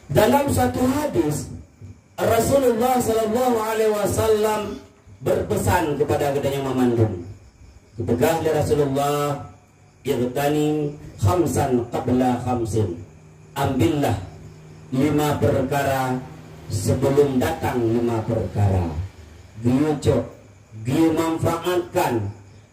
Dalam satu hadis Rasulullah Sallallahu Alaihi Wasallam berpesan kepada gedanya Mamandung. Ketika Rasulullah irtani khamsan qabla khamsin. Ambillah 5 perkara sebelum datang 5 perkara. Giucok, giu manfaatkan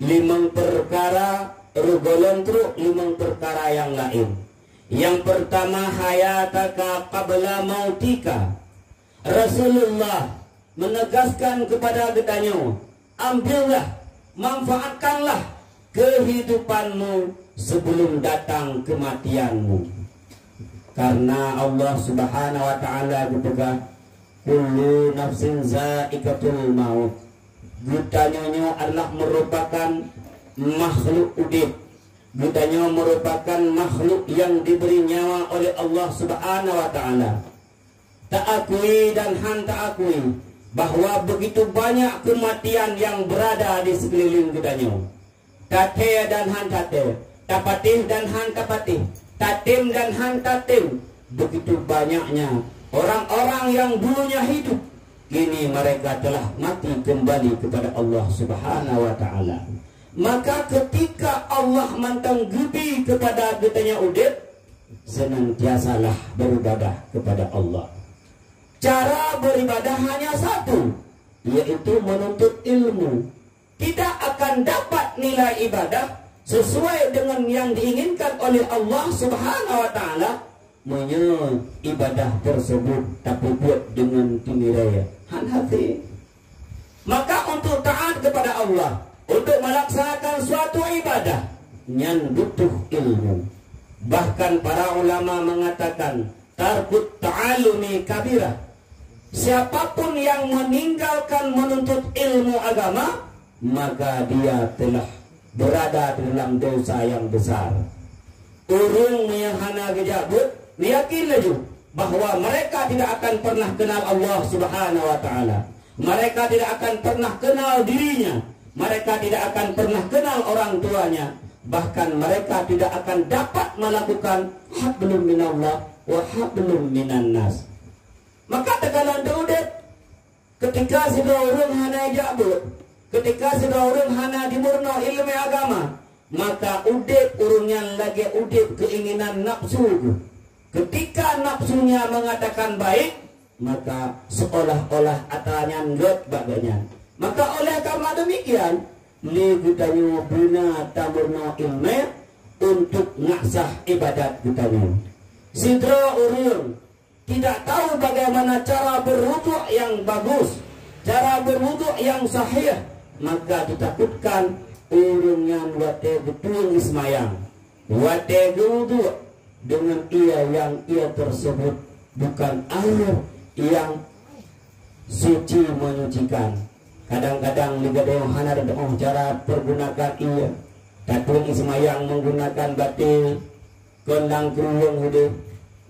5 perkara, rugolon truk 5 perkara yang lain. Yang pertama, hayataka qabla mautika. Rasulullah menegaskan kepada gedanya, ambillah, manfaatkanlah kehidupanmu sebelum datang kematianmu. Karena Allah Subhanahu wa taala berkata, kullu nafsin za'iqatul maut. Gedanya adalah merupakan makhluk hidup. Gedanya merupakan makhluk yang diberi nyawa oleh Allah Subhanahu wa taala. Tak akui dan tak akui bahwa begitu banyak kematian yang berada di sekeliling gedanya. Tate dan tate, tapatih dan tapatih, tatim dan tatim. Begitu banyaknya orang-orang yang dulunya hidup, kini mereka telah mati kembali kepada Allah Subhanahu wa taala. Maka ketika Allah mantanggebi kepada gedanya udip, senantiasalah beribadah kepada Allah. Cara beribadah hanya satu, yaitu menuntut ilmu. Tidak akan dapat nilai ibadah sesuai dengan yang diinginkan oleh Allah Subhanahu wa taala ibadah tersebut tapi buat dengan tiniraya hati. Maka untuk taat kepada Allah, untuk melaksanakan suatu ibadah, nyan butuh ilmu. Bahkan para ulama mengatakan tarkut ta'alumi kabirah. Siapapun yang meninggalkan menuntut ilmu agama, maka dia telah berada dalam dosa yang besar. Urung yang hana gejabut, yakin lagi bahwa mereka tidak akan pernah kenal Allah Subhanahu wa taala. Mereka tidak akan pernah kenal dirinya. Mereka tidak akan pernah kenal orang tuanya. Bahkan mereka tidak akan dapat melakukan hablum minallah wa hablum minan nas. Maka tekanan terudit ketika seorang hana jabut, ketika seorang hana dimurno ilmu agama, maka udip urungnya lagi udip keinginan nafsu. Ketika nafsunya mengatakan baik, maka seolah-olah atalanya ngot bagainya. Maka oleh karena demikian, li gutanyo bina tamurno ilmu untuk ngasah ibadat gutanyo. Sidro urung tidak tahu bagaimana cara berwuduk yang bagus, cara berwuduk yang sahih, maka ditakutkan urung yang wate betul ismayang, wate wuduk dengan yang ia tersebut bukan air yang suci menyucikan. Kadang-kadang ligadeo hana doong cara pergunakan ia, tatung ismayang menggunakan batil, kondang keruang hudu.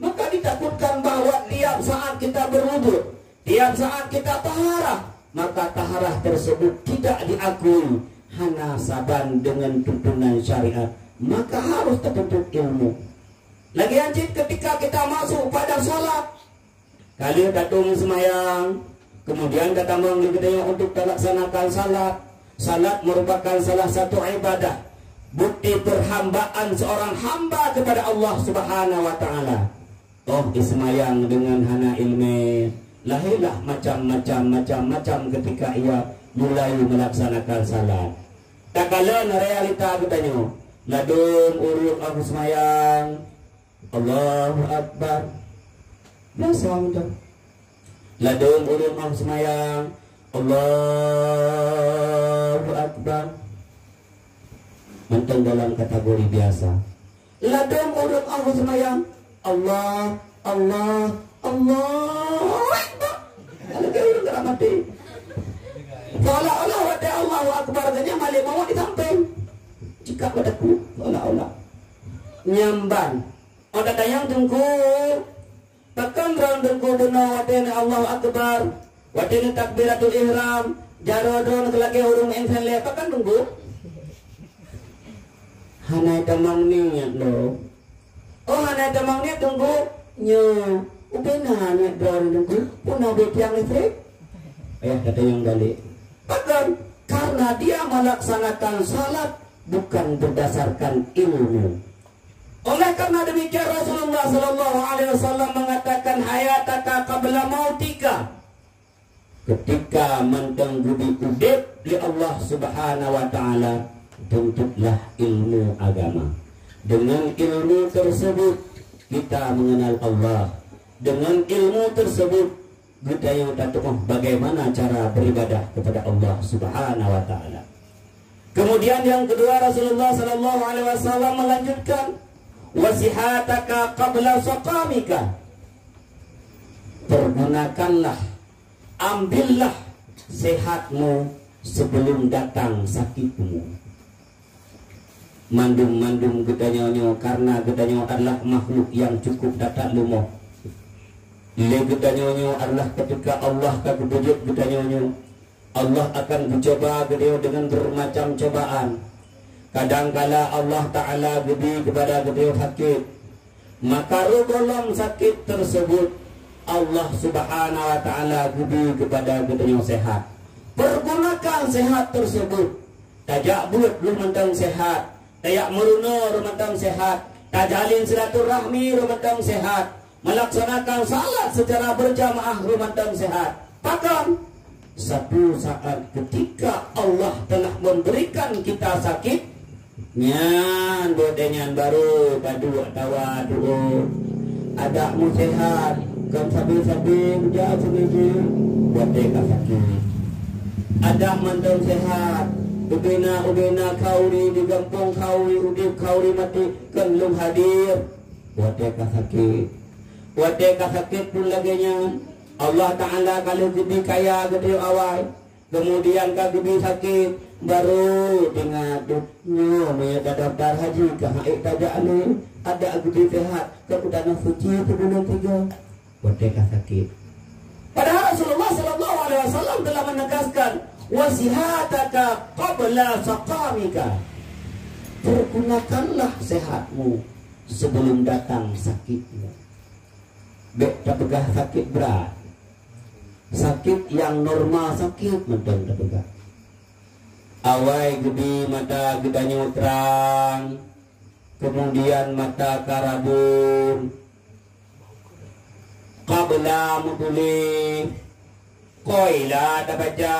Maka ditakutkan bahwa tiap saat kita berwudu, tiap saat kita taharah, maka taharah tersebut tidak diakui hana saban dengan tuntunan syariat. Maka harus tertuntut ilmu. Lagi anjing ketika kita masuk pada sholat, kali datung semayang, kemudian datang menggedenya untuk melaksanakan salat. Salat merupakan salah satu ibadah, bukti perhambaan seorang hamba kepada Allah Subhanahu wa taala. Oh, ismayang dengan hana ilmu, lahirlah macam-macam ketika ia mulai melaksanakan salat. Tak kala realita katanya, ladung urut aku semayang, Allahu Akbar, biasa udah. Ladung urut aku semayang, Allahu Akbar, mentang dalam kategori biasa. Ladung urut aku semayang, Allah Akbar. Kalau kau udah tak mati. Seolah-olah wate Allahu Akbar tanya malik mau di samping. Jika padaku seolah-olah nyamban. Ada tayang tunggu. Tekan round tunggu benar wate Allahu Akbar. Wate takbiratul ihram. Jarodon kelaki urung ensanle tekan tunggu. Hanai tamang niat lo. Oh, hana damangnya tunggu nyo Ubena ni drone nunggu punah tiang listrik. Kata yang balik. Bahkan karena dia melaksanakan salat bukan berdasarkan ilmu. Oleh karena demikian Rasulullah sallallahu alaihi wasallam mengatakan hayataka qabla mautika. Ketika mentang budi udip di Allah Subhanahu wa taala, tuntutlah ilmu agama. Dengan ilmu tersebut kita mengenal Allah. Dengan ilmu tersebut kita yang tahu bagaimana cara beribadah kepada Allah Subhanahu wa taala. Kemudian yang kedua Rasulullah sallallahu alaihi wasallam melanjutkan wasihataka qabla saqamika. Pergunakanlah, ambillah sehatmu sebelum datang sakitmu. Mandum-mandum gedanyonyo karena gedanyonyo adalah makhluk yang cukup datak lumoh. Le gedanyonyo adalah ketika Allah kebujut gedanyonyo, Allah akan mencoba beliau dengan bermacam cobaan. Kadangkala Allah Ta'ala gedi kepada beliau sakit, maka dalam sakit tersebut Allah Subhanahu wa Ta'ala gedi kepada beliau sehat. Pergunakan sehat tersebut. Tajak buat lu mentang sehat, tayak meruna rumantang sehat, tajalin silaturahmi rumantang sehat, melaksanakan salat secara berjamaah rumantang sehat. Bahkan satu saat ketika Allah telah memberikan kita sakit, nyan bodenyan baru padu tawa duo ada mu sehat kan sabi-sabi kerja sendiri buat deka sakit. Ada mentang sehat, ubena kauri di kampung kauri udip kauri mati kan belum hadir buat deka sakit. Buat deka sakit pun lagi nyan Allah Ta'ala kalau gede kaya gede awal, kemudian kalau gede sakit baru dengan duknya mereka daftar haji ke haik tajak ni ada gede sehat ke udana suci ke bulan 3 merdeka sakit. Padahal Rasulullah sallallahu alaihi wasallam telah menegaskan wasihataka qabla saqamika. Pergunakanlah sehatmu sebelum datang sakitmu. Bek terpegah sakit berat, sakit yang normal sakit mentang terpegah. Awai gede mata gedanya terang, kemudian mata karabun, qabla mutuli, koila tak baca,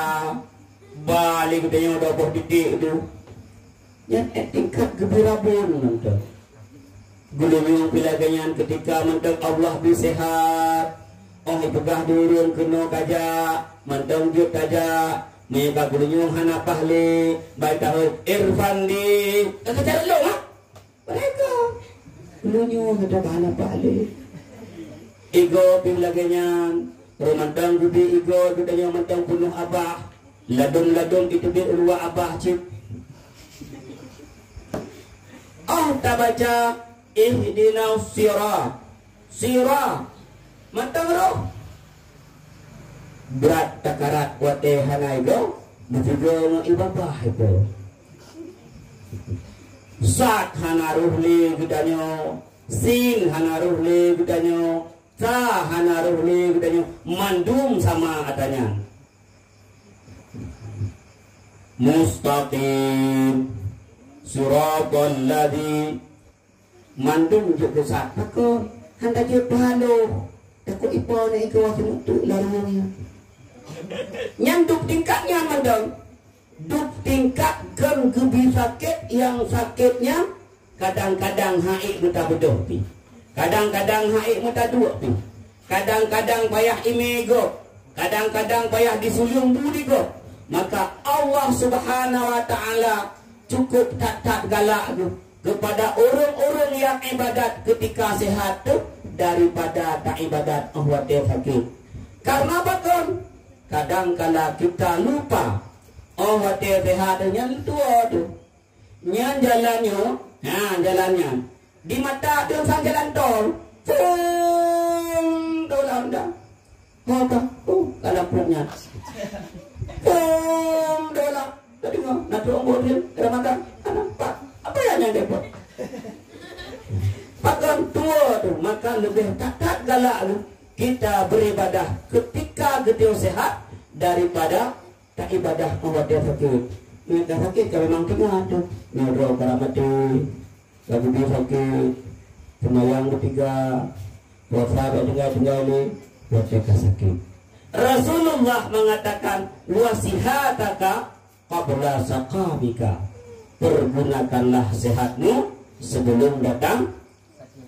balik gedanya udah boh didik itu, yang tingkat gede rabun mentang. Gulung pilaganyan ketika mentang Allah bisehat, oh ipegah durun kena kaja, mentang jut kaja. Mereka gulung hana pahli, baik tahu Irfan di, kejar lo ha? Mereka gulung ada hana pahli. Igo pilaganyan, romantang gudi igo gudanya mentang penuh abah, ladon itu di ulwa abah cip. Oh tak baca. Ihdina sirah mantang roh berat takarat wate hanai go bujugo ibadah itu sat hanaruhli gudanyo sin hanaruhli gudanyo sa hanaruhli gudanyo mandum sama katanya mustaqim siratal ladzi mandung juga saat aku hendak dia pahalo aku ipau na ikaw akin untuk larunya yang duk tingkatnya mandang duk tingkatkan gebi sakit yang sakitnya kadang-kadang haik muta bedoh pi kadang-kadang haik muta dua pi kadang-kadang payah imego kadang-kadang payah disulung budi go maka Allah Subhanahu wa Ta'ala cukup tak galak tu kepada orang-orang yang ibadat ketika sehat tu daripada tak ibadat awat dia sakit. Karena betul kadang-kala kita lupa awat dia sehat yang tua tu nyan jalannya di mata tu sang jalan tol dolan dah apa kalau punya dolan tadi ngah nak tuang dia Ramadan anak apa yang dapat? Pakan tua tu maka lebih tak galak tu. kita beribadah ketika kita sehat daripada tak ibadah awak dia sakit. Mereka sakit kalau memang tengah tu ngobrol para mati lagu dia sakit semayang ketiga puasa tinggal ni buat mereka sakit. Rasulullah mengatakan wasihataka qabla saqamika, pergunakanlah sehatmu sebelum datang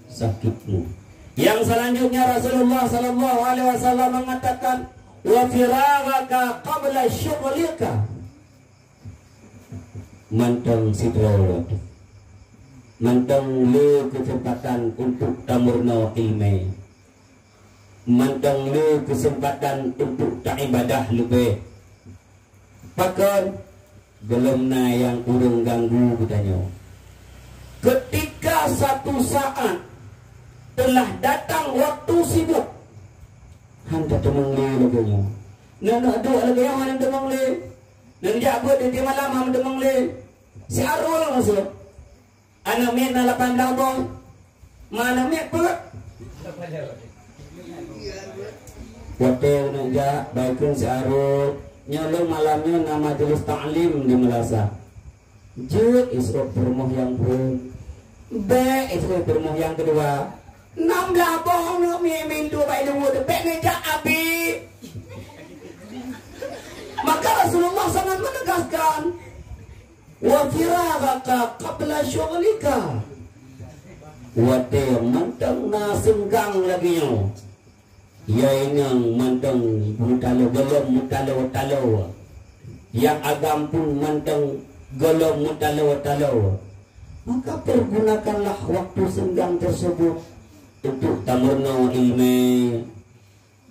sakitmu. Yang selanjutnya Rasulullah sallallahu alaihi wasallam mengatakan wa firagaka qabla syughlika, mantang sidrawat, mantang le kesempatan untuk tamurna ilmu, mantang le kesempatan untuk ibadah lebih. Bahkan belum na yang urung ganggu katanya. Ketika satu saat telah datang waktu sibuk, handa temang le laganya. Nak dua lagi yang handa temang le. Nang jago di malam ham temang le. Si Arul masuk. Anak mek na 18 bong. Mana mek pun. Hotel nak ja baikun si Arul. Nyalung malamnya nama majelis ta'lim di Melasa. Juk isrok bermuh yang pun. Be isrok bermuh yang kedua. 16 bong nak min tu baik dulu depek meja api. Maka Rasulullah sangat menegaskan wa firagaka qabla syughlika. Wa te mantang na senggang lagi nyo. Ya inang mantang mutalo golom mutalo. Yang agam pun mantang golom mutalo. Maka pergunakanlah waktu senggang tersebut untuk tamurna ilmu,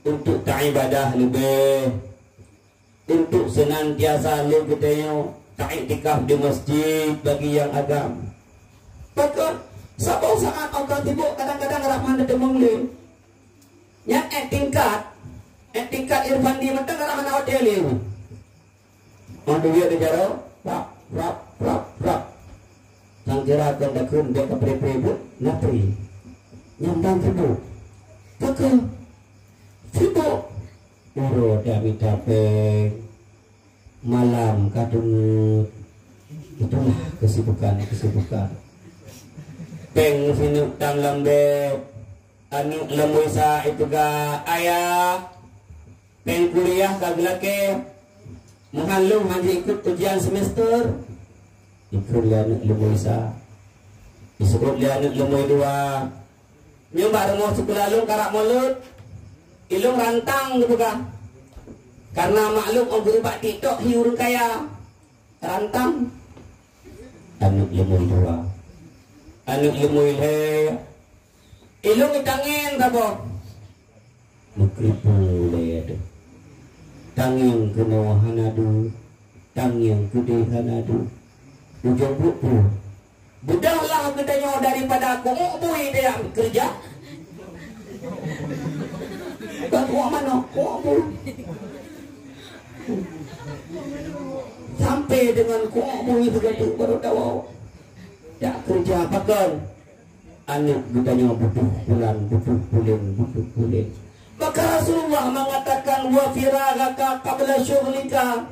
untuk ta'ibadah lebih, untuk senantiasa lebih ta'iktikaf di masjid bagi yang agam. Bahkan sabau saat orang tibuk kadang-kadang rahman ada menglih. Yang tingkat irfan di mata rahman hotel ini. Orang dia ada jaro, rap. Sang kira akan takun dia ke pre-pre napri. Nyambang sibuk. Bahkan sibuk. Uro dami tapeng. Malam kadungut. Itulah kesibukan. Peng sinuk tang lambe. Anu lemui sa itu ga ayah. Peng kuliah kagelake. Menghalung hanya ikut ujian semester. Ikut lianuk lemui sa. Ikut lianuk lemui 2. Nyoba rumah sekolah lu karak mulut. Ilung rantang gitu kan. Karena maklum orang berubah TikTok hiurung kaya. Rantang. Anuk lemui 2. Anuk lemui le. Ilung itangin tabo. Mukripu le ada. Tanging kena hanadu. Tanging kude hanadu. Ujung buku. Budahlah katanya daripada aku ngoboi dia kerja. Kan uang mana? Ngoboi. Sampai dengan ngoboi begitu baru tahu. Tak kerja pakan. Anak katanya butuh bulan. Maka Rasulullah mengatakan wa firagaka qabla syughlika.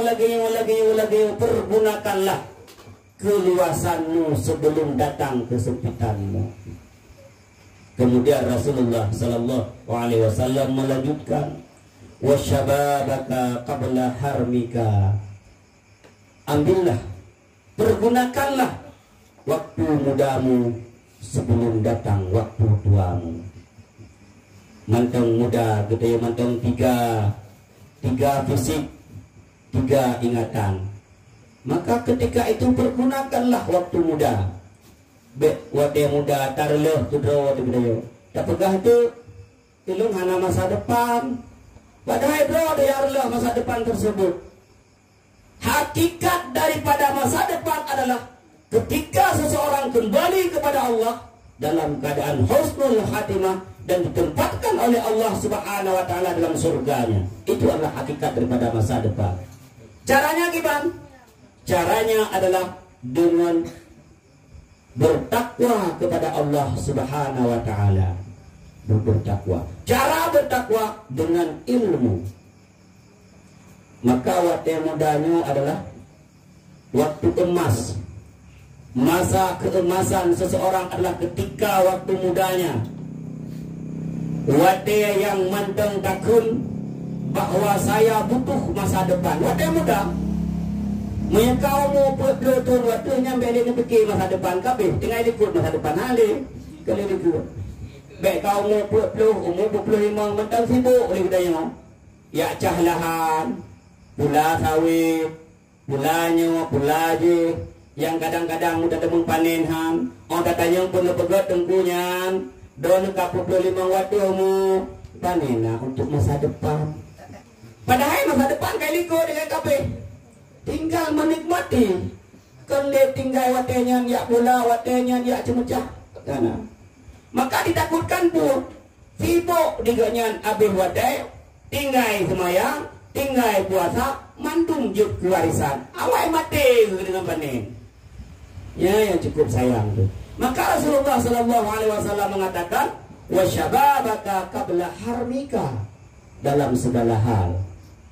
Lagi pergunakanlah keluasanmu sebelum datang kesempitanmu. Kemudian Rasulullah sallallahu alaihi wasallam melanjutkan wasyababaka qabla harmika. Ambillah, pergunakanlah waktu mudamu sebelum datang waktu tuamu. Mantang muda gede mantang tiga fisik, 3 ingatan. Maka ketika itu pergunakanlah waktu muda. Waktu muda tarleh tudro waktu gede. Tak pegah tu ilung hana masa depan. Padahal bro dia arlah masa depan tersebut. Hakikat daripada masa depan adalah ketika seseorang kembali kepada Allah dalam keadaan husnul khatimah dan ditempatkan oleh Allah Subhanahu wa taala dalam surganya. Itu adalah hakikat daripada masa depan. Caranya gimana? Caranya adalah dengan bertakwa kepada Allah Subhanahu wa taala. bertakwa. Cara bertakwa dengan ilmu. Maka waktu mudanya adalah waktu emas. Masa keemasan seseorang adalah ketika waktu mudanya. Waktu yang manteng takun bahwa saya butuh masa depan. Waktu muda. Kau mau pelutun waktu nyampe dia fikir masa depan kabeh. Tengah ikut masa depan hari. Kalau ikut. Baik kau mau pelutun umur 25 mentang sibuk oleh budaya. Ya cahlahan. Pula sawit. Pulanya, pula je. Yang kadang-kadang mudah demung panen ham. Orang katanya pun lepegat tengkunya. Don kapuk 25 waktu mu panen untuk masa depan. Padahal masa depan kali ko dengan kape. Tinggal menikmati. Kan dia tinggal watenya ya pula watenya ya cemecah. Karena maka ditakutkan pun sibuk diganyan abih watai. Tinggal semayang, tinggal puasa, mantung juk warisan. Awai mati dengan panen. Ya yang cukup sayang tu. Maka Rasulullah sallallahu alaihi wasallam mengatakan, "Wa syababaka qabla harmika." Dalam segala hal,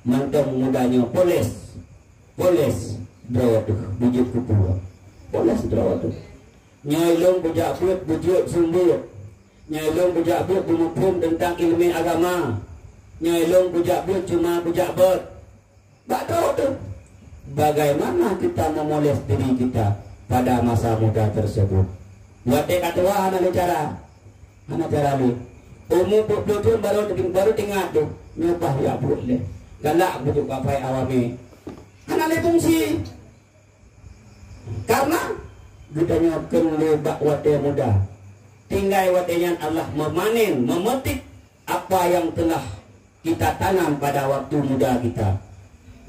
mantong mudanya poles drawat tu, bujuk kupua. Poles drawat tu. Nyailong bujak bujuk sumber. Nyailong bujak bermukum tentang ilmu agama. Nyailong bujak cuma bujak ber. Tak tahu tu. Bagaimana kita memoles diri kita pada masa muda tersebut. Buat dia kata wah anak cara ni. Umur 20 baru tinggal tu. Nyopah ya boleh. Galak bujuk papai awami. Anak le fungsi. Karena gudanya kelebak wate muda. Tinggal watenya Allah memanen, memetik apa yang telah kita tanam pada waktu muda kita.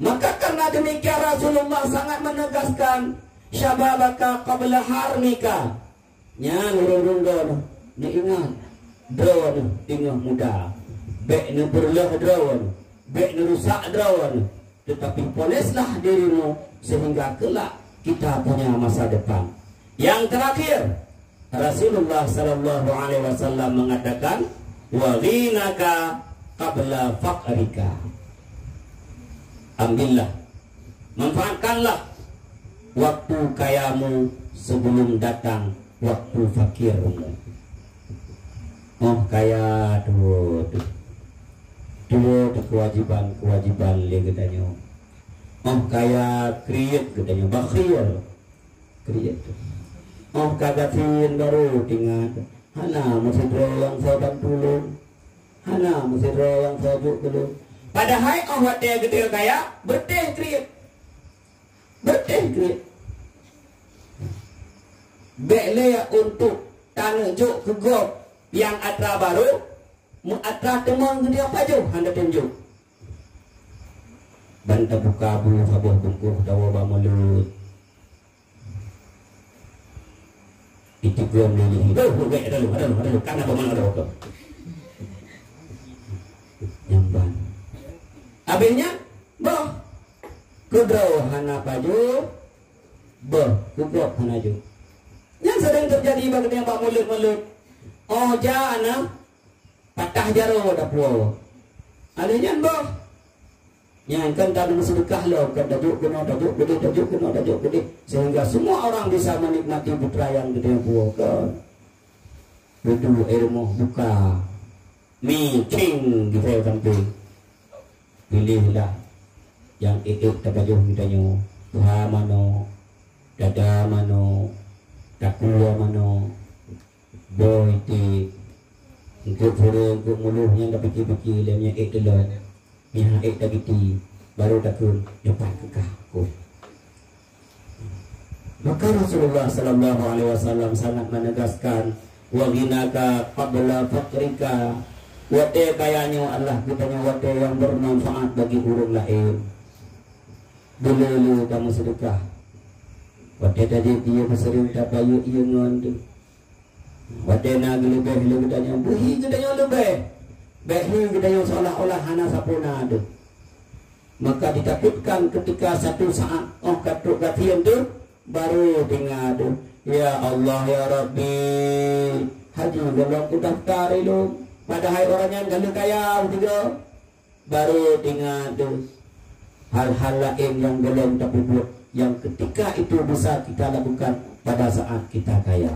Maka karena demikian Rasulullah sangat menegaskan syababaka qabla harmika. Nya nurung don ni ingat drawan tinggal muda. Bek ni berlah drawan, bek ni rusak drawan. Tetapi poleslah dirimu sehingga kelak kita punya masa depan. Yang terakhir Rasulullah sallallahu alaihi wasallam mengatakan wa ghinaka qabla faqrika. Ambillah, manfaatkanlah waktu kayamu sebelum datang waktu fakirmu. Oh kaya tu kewajiban le katanya. Oh kaya create katanya bakhil create. Oh kagatin baru tinggal. Hana mesti yang saya bantu. Hana mesti yang saya dulu. Padahal awak dia gede kaya berteh create. Bekle untuk tanah juk ke gop yang atra baru mu atra temang gede apa jauh anda tunjuk. Banta buka bu sabuh bungkuh dawa bamulut. Itu gom ni. Ada kan apa mana ada kok. Nyamban. Abisnya, boh, kudraw hana paju, boh, kudraw hana ju. Yang sedang terjadi bagi yang pak mulut. Oh jana, patah jaro dah puau. Adanya boh, yang kan tadi sedekah lo, kan dajuk gede, sehingga semua orang bisa menikmati putra yang gede puau kan. Betul ilmu buka, meeting di saya samping. Pilihlah yang ikut tabajuh kitanya. Tuha mano, dada mano, takwa mano, boy ti, untuk pura untuk muluh yang dah pikir-pikir lemnya ikut yang ikut dah gitu, baru takun dapat kekah. Maka Rasulullah sallallahu alaihi wasallam sangat menegaskan wa ghinaka qabla faqrika. Wate kayanya Allah kitanya wate yang bermanfaat bagi orang lain. Dulu kamu sedekah. Wate tadi dia bersering tak payu ia ngondu. Wate nak lebih kitanya buhi kitanya lebih. Behi kitanya seolah-olah hana sapuna tu. Maka ditakutkan ketika satu saat katuk katian tu baru tinggal tu. Ya Allah ya Rabbi, haji kalau aku daftar itu Padahal orangnya kalau kaya juga baru ingat tuh hal-hal lain yang belum terbuat, yang ketika itu bisa kita lakukan pada saat kita kaya.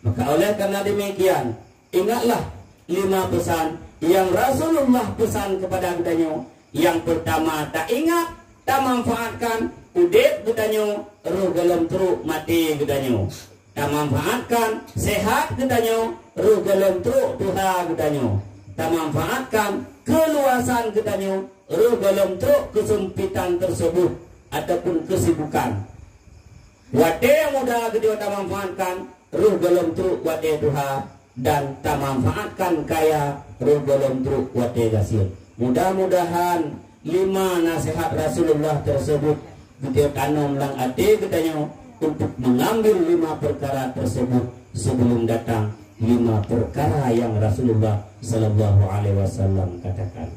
Maka oleh karena demikian, ingatlah 5 pesan yang Rasulullah pesan kepada kitanya. Yang pertama, tak ingat, tak manfaatkan, udip kitanya, roh gelem teruk mati kitanya. Tak manfaatkan, sehat kitanya, roh gelem teruk Tuhan kitanya. Tak manfaatkan, keluasan kitanya, roh gelem teruk kesempitan tersebut ataupun kesibukan. Wate mudah kita tak manfaatkan, roh gelem teruk wate Tuhan, dan tak manfaatkan kaya, roh gelem teruk wate gasir. Mudah-mudahan 5 nasihat Rasulullah tersebut kita tanam lang hati kitanya untuk mengambil 5 perkara tersebut sebelum datang 5 perkara yang Rasulullah Sallallahu Alaihi Wasallam katakan.